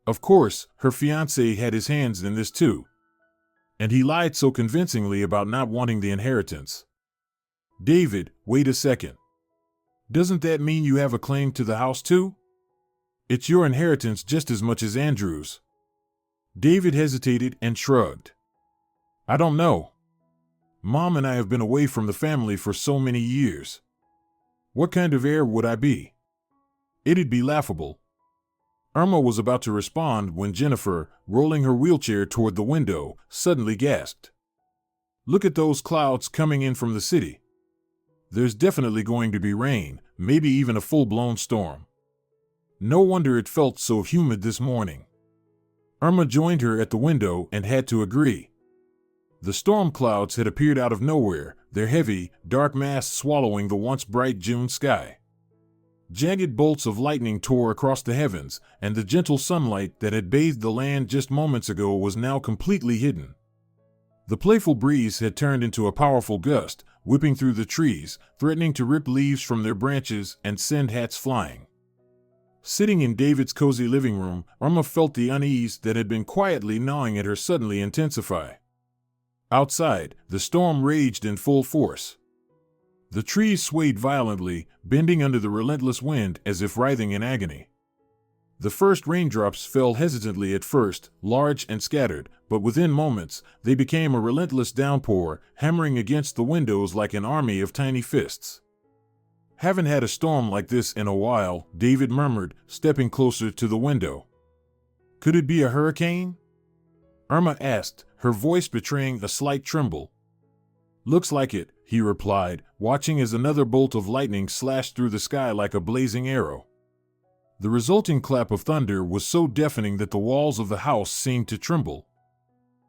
Of course, her fiancé had his hands in this too. And he lied so convincingly about not wanting the inheritance. "David, wait a second. Doesn't that mean you have a claim to the house too? It's your inheritance just as much as Andrew's." David hesitated and shrugged. "I don't know. Mom and I have been away from the family for so many years. What kind of heir would I be? It'd be laughable." Irma was about to respond when Jennifer, rolling her wheelchair toward the window, suddenly gasped. "Look at those clouds coming in from the city. There's definitely going to be rain, maybe even a full-blown storm. No wonder it felt so humid this morning." Irma joined her at the window and had to agree. The storm clouds had appeared out of nowhere, their heavy, dark mass swallowing the once bright June sky. Jagged bolts of lightning tore across the heavens, and the gentle sunlight that had bathed the land just moments ago was now completely hidden. The playful breeze had turned into a powerful gust, whipping through the trees, threatening to rip leaves from their branches and send hats flying. Sitting in David's cozy living room, Irma felt the unease that had been quietly gnawing at her suddenly intensify. Outside, the storm raged in full force. The trees swayed violently, bending under the relentless wind as if writhing in agony. The first raindrops fell hesitantly at first, large and scattered, but within moments, they became a relentless downpour, hammering against the windows like an army of tiny fists. "Haven't had a storm like this in a while," David murmured, stepping closer to the window. "Could it be a hurricane?" Irma asked, her voice betraying a slight tremble. "Looks like it," he replied, watching as another bolt of lightning slashed through the sky like a blazing arrow. The resulting clap of thunder was so deafening that the walls of the house seemed to tremble.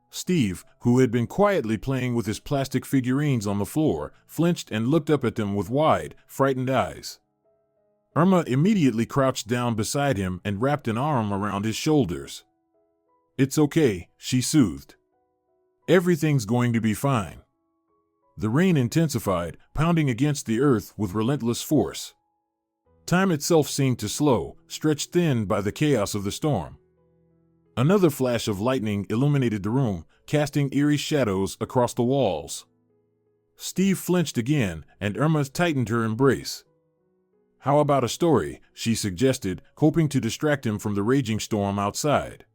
Steve, who had been quietly playing with his plastic figurines on the floor, flinched and looked up at them with wide, frightened eyes. Irma immediately crouched down beside him and wrapped an arm around his shoulders. "It's okay," she soothed. "Everything's going to be fine." The rain intensified, pounding against the earth with relentless force. Time itself seemed to slow, stretched thin by the chaos of the storm. Another flash of lightning illuminated the room, casting eerie shadows across the walls. Steve flinched again, and Irma tightened her embrace. "How about a story?" she suggested, hoping to distract him from the raging storm outside.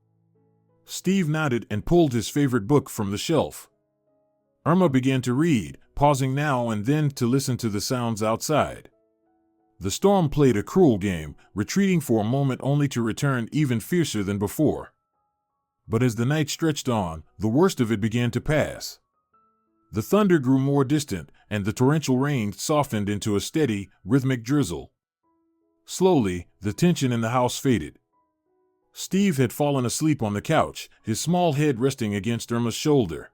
Steve nodded and pulled his favorite book from the shelf. Irma began to read, pausing now and then to listen to the sounds outside. The storm played a cruel game, retreating for a moment only to return even fiercer than before. But as the night stretched on, the worst of it began to pass. The thunder grew more distant, and the torrential rain softened into a steady, rhythmic drizzle. Slowly, the tension in the house faded. Steve had fallen asleep on the couch, his small head resting against Irma's shoulder.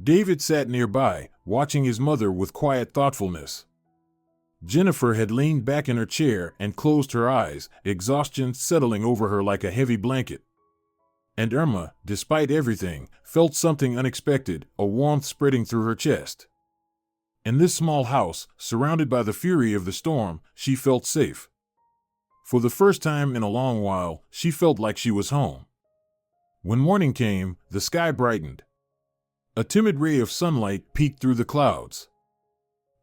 David sat nearby, watching his mother with quiet thoughtfulness. Jennifer had leaned back in her chair and closed her eyes, exhaustion settling over her like a heavy blanket. And Irma, despite everything, felt something unexpected, a warmth spreading through her chest. In this small house, surrounded by the fury of the storm, she felt safe. For the first time in a long while, she felt like she was home. When morning came, the sky brightened. A timid ray of sunlight peeked through the clouds.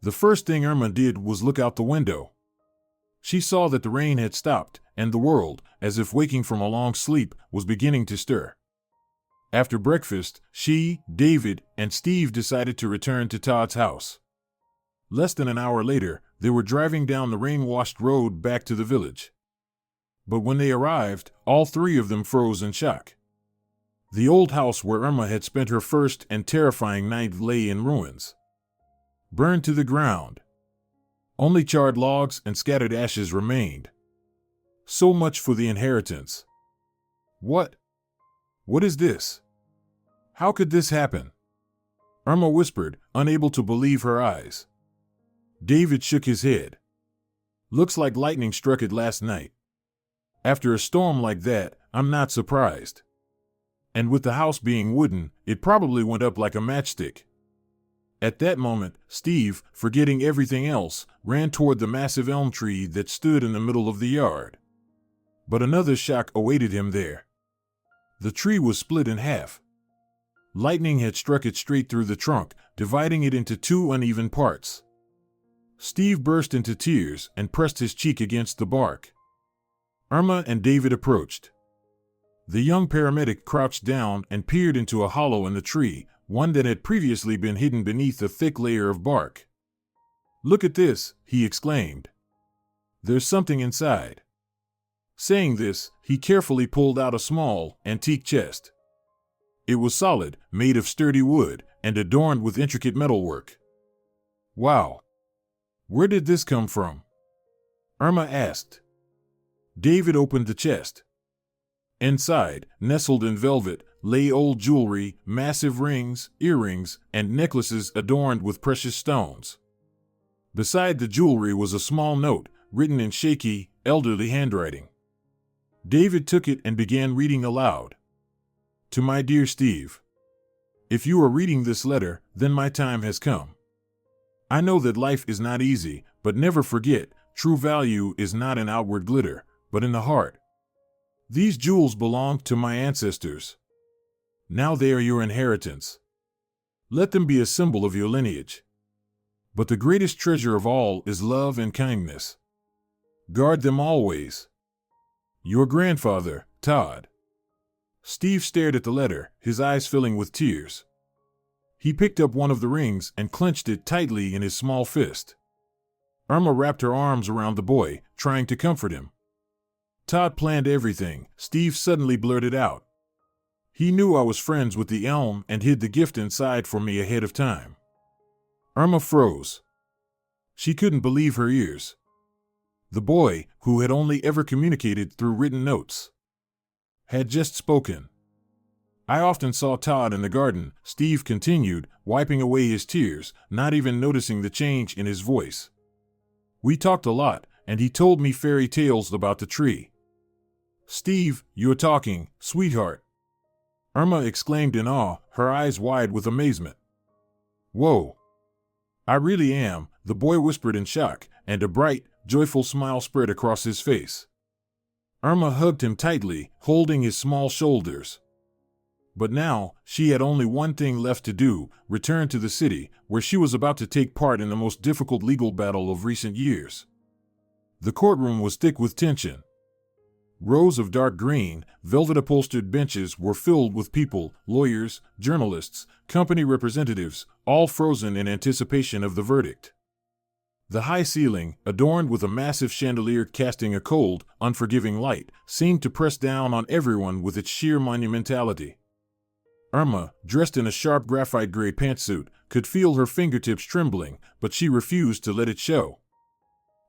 The first thing Irma did was look out the window. She saw that the rain had stopped, and the world, as if waking from a long sleep, was beginning to stir. After breakfast, she, David, and Steve decided to return to Todd's house. Less than an hour later, they were driving down the rain-washed road back to the village. But when they arrived, all three of them froze in shock. The old house where Irma had spent her first and terrifying night lay in ruins. Burned to the ground. Only charred logs and scattered ashes remained. So much for the inheritance. What is this? How could this happen? Irma whispered, unable to believe her eyes. David shook his head. Looks like lightning struck it last night. After a storm like that, I'm not surprised. And with the house being wooden, it probably went up like a matchstick. At that moment, Steve, forgetting everything else, ran toward the massive elm tree that stood in the middle of the yard. But another shock awaited him there. The tree was split in half. Lightning had struck it straight through the trunk, dividing it into two uneven parts. Steve burst into tears and pressed his cheek against the bark. Irma and David approached. The young paramedic crouched down and peered into a hollow in the tree, one that had previously been hidden beneath a thick layer of bark. "Look at this," he exclaimed. "There's something inside." Saying this, he carefully pulled out a small, antique chest. It was solid, made of sturdy wood, and adorned with intricate metalwork. "Wow! Where did this come from?" Irma asked. David opened the chest. Inside, nestled in velvet, lay old jewelry, massive rings, earrings, and necklaces adorned with precious stones. Beside the jewelry was a small note, written in shaky, elderly handwriting. David took it and began reading aloud. "To my dear Steve. If you are reading this letter, then my time has come. I know that life is not easy, but never forget, true value is not in outward glitter, but in the heart. These jewels belonged to my ancestors. Now they are your inheritance. Let them be a symbol of your lineage. But the greatest treasure of all is love and kindness. Guard them always. Your grandfather, Todd." Steve stared at the letter, his eyes filling with tears. He picked up one of the rings and clenched it tightly in his small fist. Irma wrapped her arms around the boy, trying to comfort him. "Todd planned everything," Steve suddenly blurted out. "He knew I was friends with the elm and hid the gift inside for me ahead of time." Irma froze. She couldn't believe her ears. The boy, who had only ever communicated through written notes, had just spoken. I often saw Todd in the garden, Steve continued, wiping away his tears, not even noticing the change in his voice. We talked a lot, and he told me fairy tales about the tree. Steve, you're talking, sweetheart. Irma exclaimed in awe, her eyes wide with amazement. Whoa. I really am, the boy whispered in shock, and a bright, joyful smile spread across his face. Irma hugged him tightly, holding his small shoulders. But now, she had only one thing left to do, return to the city, where she was about to take part in the most difficult legal battle of recent years. The courtroom was thick with tension. Rows of dark green, velvet-upholstered benches were filled with people, lawyers, journalists, company representatives, all frozen in anticipation of the verdict. The high ceiling, adorned with a massive chandelier casting a cold, unforgiving light, seemed to press down on everyone with its sheer monumentality. Irma, dressed in a sharp graphite gray pantsuit, could feel her fingertips trembling, but she refused to let it show.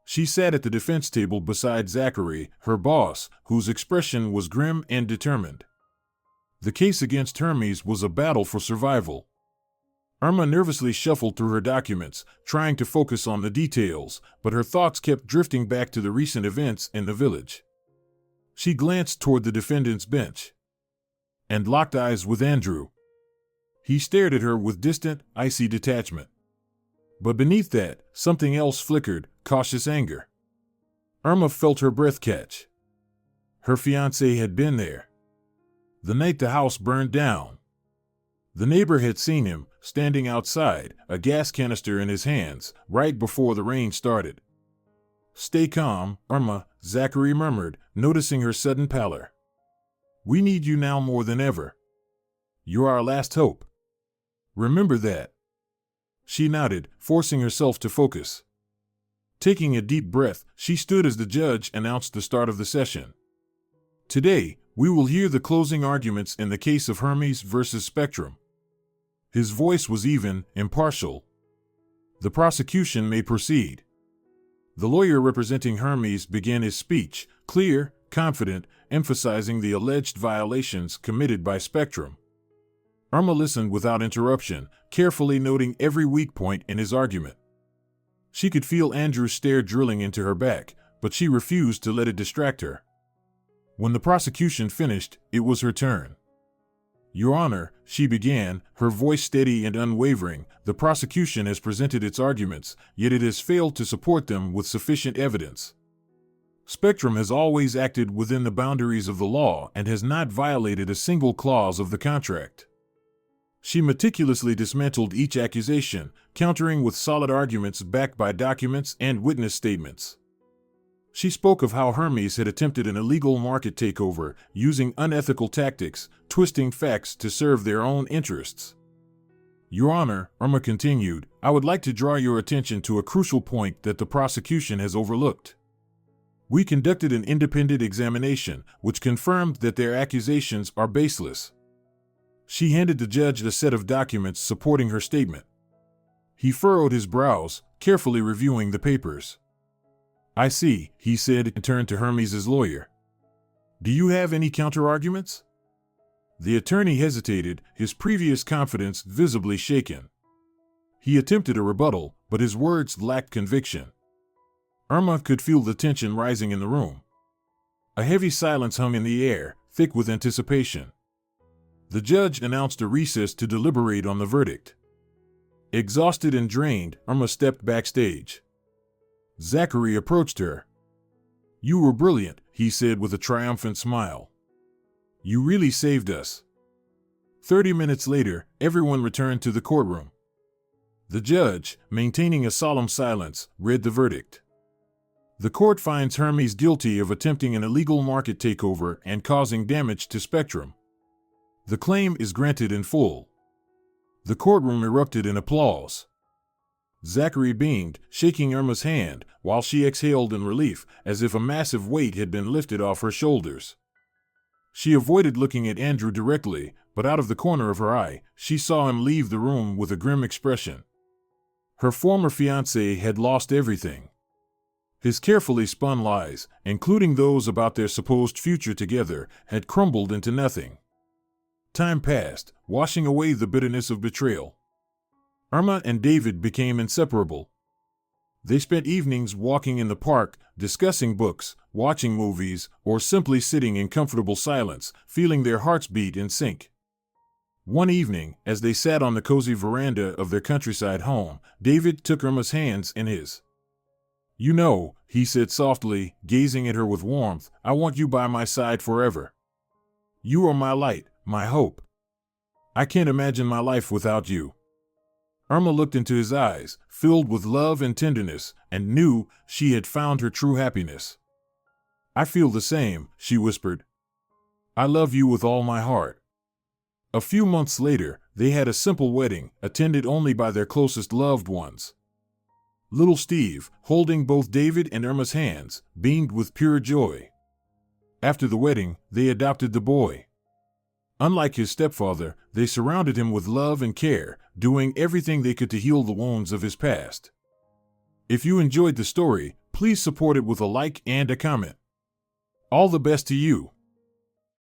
She sat at the defense table beside Zachary, her boss, whose expression was grim and determined. The case against Hermes was a battle for survival. Irma nervously shuffled through her documents, trying to focus on the details, but her thoughts kept drifting back to the recent events in the village. She glanced toward the defendant's bench and locked eyes with Andrew. He stared at her with distant, icy detachment. But beneath that, something else flickered, cautious anger. Irma felt her breath catch. Her fiancé had been there. The night the house burned down. The neighbor had seen him, standing outside, a gas canister in his hands, right before the rain started. Stay calm, Irma, Zachary murmured, noticing her sudden pallor. We need you now more than ever. You're our last hope. Remember that. She nodded, forcing herself to focus. Taking a deep breath, she stood as the judge announced the start of the session. Today, we will hear the closing arguments in the case of Hermes versus Spectrum. His voice was even, impartial. The prosecution may proceed. The lawyer representing Hermes began his speech, clear, confident, emphasizing the alleged violations committed by Spectrum. Irma listened without interruption, carefully noting every weak point in his argument. She could feel Andrew's stare drilling into her back, but she refused to let it distract her. When the prosecution finished, it was her turn. Your Honor, she began, her voice steady and unwavering, the prosecution has presented its arguments, yet it has failed to support them with sufficient evidence. Spectrum has always acted within the boundaries of the law and has not violated a single clause of the contract. She meticulously dismantled each accusation, countering with solid arguments backed by documents and witness statements. She spoke of how Hermes had attempted an illegal market takeover, using unethical tactics, twisting facts to serve their own interests. Your Honor, Irma continued, I would like to draw your attention to a crucial point that the prosecution has overlooked. We conducted an independent examination, which confirmed that their accusations are baseless. She handed the judge a set of documents supporting her statement. He furrowed his brows, carefully reviewing the papers. I see, he said and turned to Hermes' lawyer. Do you have any counter-arguments? The attorney hesitated, his previous confidence visibly shaken. He attempted a rebuttal, but his words lacked conviction. Irma could feel the tension rising in the room. A heavy silence hung in the air, thick with anticipation. The judge announced a recess to deliberate on the verdict. Exhausted and drained, Irma stepped backstage. Zachary approached her. You were brilliant, he said with a triumphant smile. You really saved us. 30 minutes later, everyone returned to the courtroom. The judge, maintaining a solemn silence, read the verdict. The court finds Hermes guilty of attempting an illegal market takeover and causing damage to Spectrum. The claim is granted in full. The courtroom erupted in applause. Zachary beamed, shaking Irma's hand, while she exhaled in relief, as if a massive weight had been lifted off her shoulders. She avoided looking at Andrew directly, but out of the corner of her eye, she saw him leave the room with a grim expression. Her former fiancé had lost everything. His carefully spun lies, including those about their supposed future together, had crumbled into nothing. Time passed, washing away the bitterness of betrayal. Irma and David became inseparable. They spent evenings walking in the park, discussing books, watching movies, or simply sitting in comfortable silence, feeling their hearts beat in sync. One evening, as they sat on the cozy veranda of their countryside home, David took Irma's hands in his. "You know," he said softly, gazing at her with warmth, "I want you by my side forever. You are my light, my hope. I can't imagine my life without you." Irma looked into his eyes, filled with love and tenderness, and knew she had found her true happiness. "I feel the same," she whispered. "I love you with all my heart." A few months later, they had a simple wedding, attended only by their closest loved ones. Little Steve, holding both David and Irma's hands, beamed with pure joy. After the wedding, they adopted the boy. Unlike his stepfather, they surrounded him with love and care, doing everything they could to heal the wounds of his past. If you enjoyed the story, please support it with a like and a comment. All the best to you.